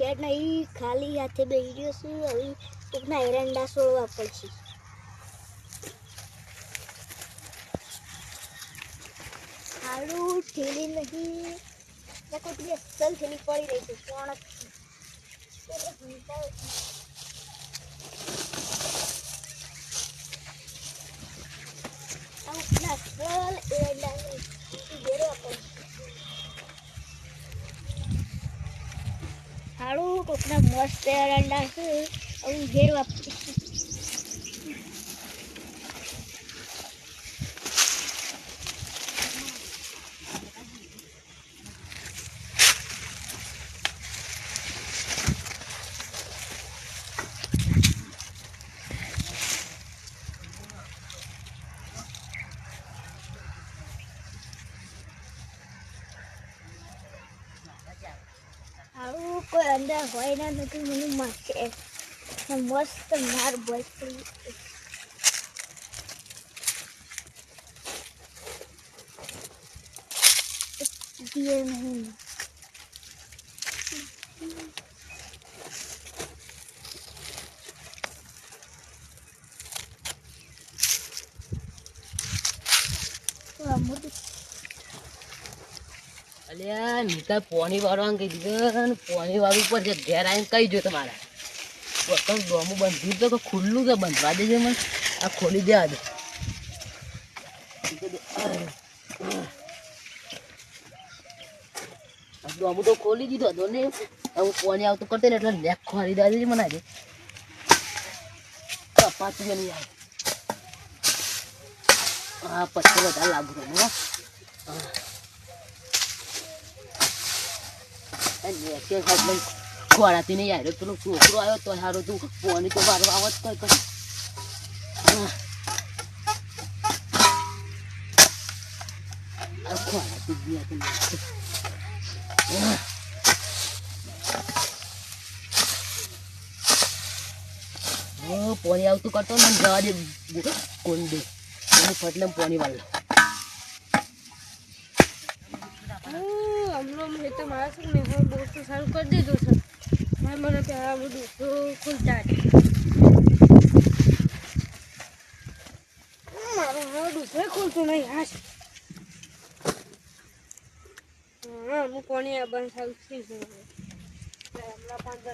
બેટ નહીં ખાલી હાથે બેસી રહ્યો છું હવે કોકના એરંડા છોડવા પડશે હારું થેલી નહીં કોઈ અસલ થેલી પડી રહી છે કોણ હારું કોકના મસ્ત એરંડા છે હવે ઘેર વાપરી હારું કોઈ અંદર હોય ના નથી મને મારશે મસ્ત માર બોય દિયે નહીં અલ્યા નીકળ પોણી વાળવાનું કહી દીધું પોણી વાળું ઉપર છે ઘેર આવીને કહી જો તમારે ડોમું બંધ તો ખુલ્લું છે બંધવા દેજે મને આ ખોલી દેવા દે ડોમું તો ખોલી દીધો હતો ને હું પોણી આવતું કરતે ને એટલે નેક ખોરી દેવા દેજે મને આજે પાછું નહીં આવે હા પછી વધારે લાગુ હા ખોરાતી નહીં આવ્યો પેલો છોકરો આવ્યો તો સારું તું પોની તો મારવા આવત કઈ કઈ ખોરાતી ગયા પોની આવતું કરતો ને જવા દે કોણ દે ફટલે પોની વાળો તો મારા છે મેં બહુ તો સારું કરી દીધું છે મને પહેલાં બધું ખુલતા મારું હવે દૂસરે ખુલતું નહીં હાશ હા હું કોની આ બંધ સારું થઈ છે હમણાં 15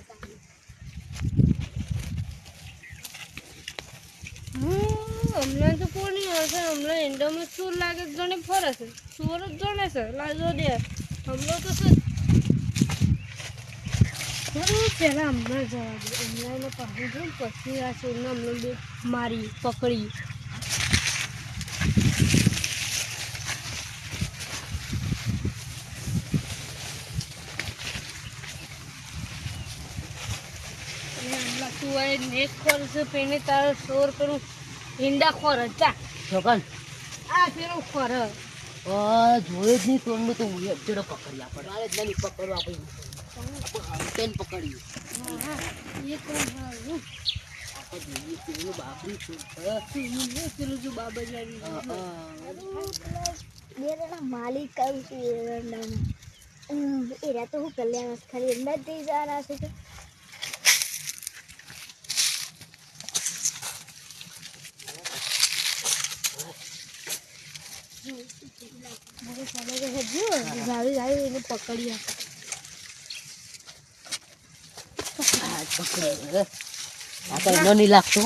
હમણાં તો કોની હશે હમણાં એન્ડોમાં શું લાગે જણે ફરે છે સુર જ જણે છે લાજો દે હમણાં તો શું પહેલાં હમણાં જવા દે હમણાં પાછું જોઉં પછી આ છોડને હમણાં બે મારી પકડી હમણાં તું આ નેક ખોર છે પેને તારો સોર પેલું ઈંડા ખોર ચા છોકન આ પેલો ખોર જોયે જ નહીં તોડનું તો હું ચડો પકડી આપણે મારે જ નહીં પકડવા આપણે તેને પકડ્યું એ કોણ હારું આપણે જોઈએ પેલું બાપરી પેલું જો બાબા લાવી માલિક કહું છું એરા તો હું કલ્યાણ ખાલી એમના જ જઈ જવાના છે કે એને પકડી નહીં લાગતું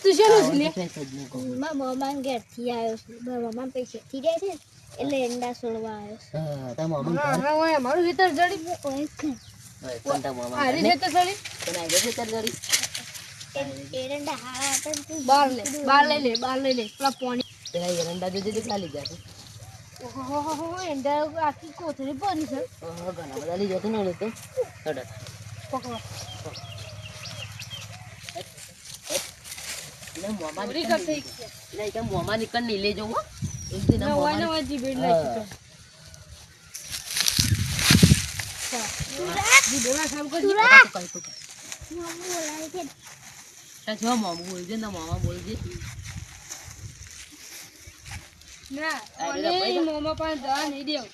તું શું મામા ઘેરથી આવ્યો છે મામા પૈસેથી જાય છે એટલે એંડા છોડવા આવ્યો છે મારું ખેતર જડી એરંડા હારા હતા બાર લઈ લે પેલા પોણી એરંડા જોજે કેટલા લીધા છે ઓહો એંડા આખી કોથળી પડી છે ઘણા બધા લીધા છે ને તો પકડો મોમાં નીકળ નહીં લેજો મોમું બોલજે ને મામા બોલજે મોમા પાસે જવા નહીં દેવ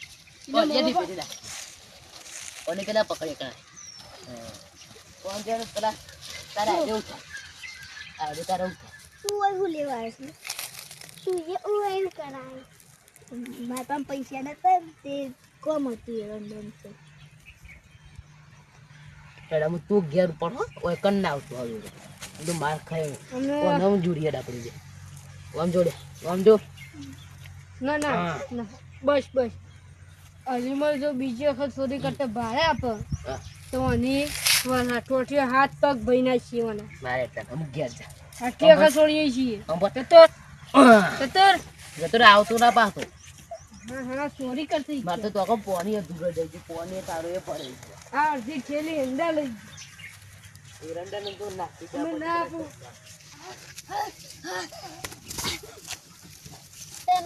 કોને પેલા પકડે કોણ જાણે પેલા તારા આજે ઉઠા આવડે તારા ઉઠા તું એવું લેવા આવ્યો છે તું એવું કરાય મારા પાસે પૈસા નતા તે કોમ હતું રંડન છે પેલા હું તું ઘેર ઉપર ઓય કન ના આવતો હવે બધું માર ખાય કોને હું જોડીએ ડાકડી દે આમ જોડે આમ જો ના ના ના બસ બસ અલીમલ જો બીજી વખત ચોરી કરતા ભાડે આપે તો આની ટોટીઓ હાથ પગ ભઈ ના છીએ મને મારે અમુક ઘેર જા આટલી વખત છોડીએ છીએ જતો આવતો ના પાછો હા હા ચોરી કરતી મારે તો તો પોણી અધૂરો જાય છે પોણી તારો એ પડે છે આ અડધી થેલી અંડા લઈ એરંડા ને તો નાખી અમે ના આપું તેમ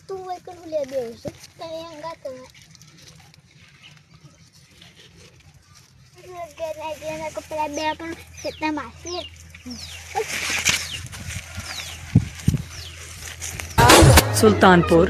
તું હોય કરું લે બેવ છે તને અંગા તો ગેરના કપડા બે પણ ખેતના માસી सुल्तानपुर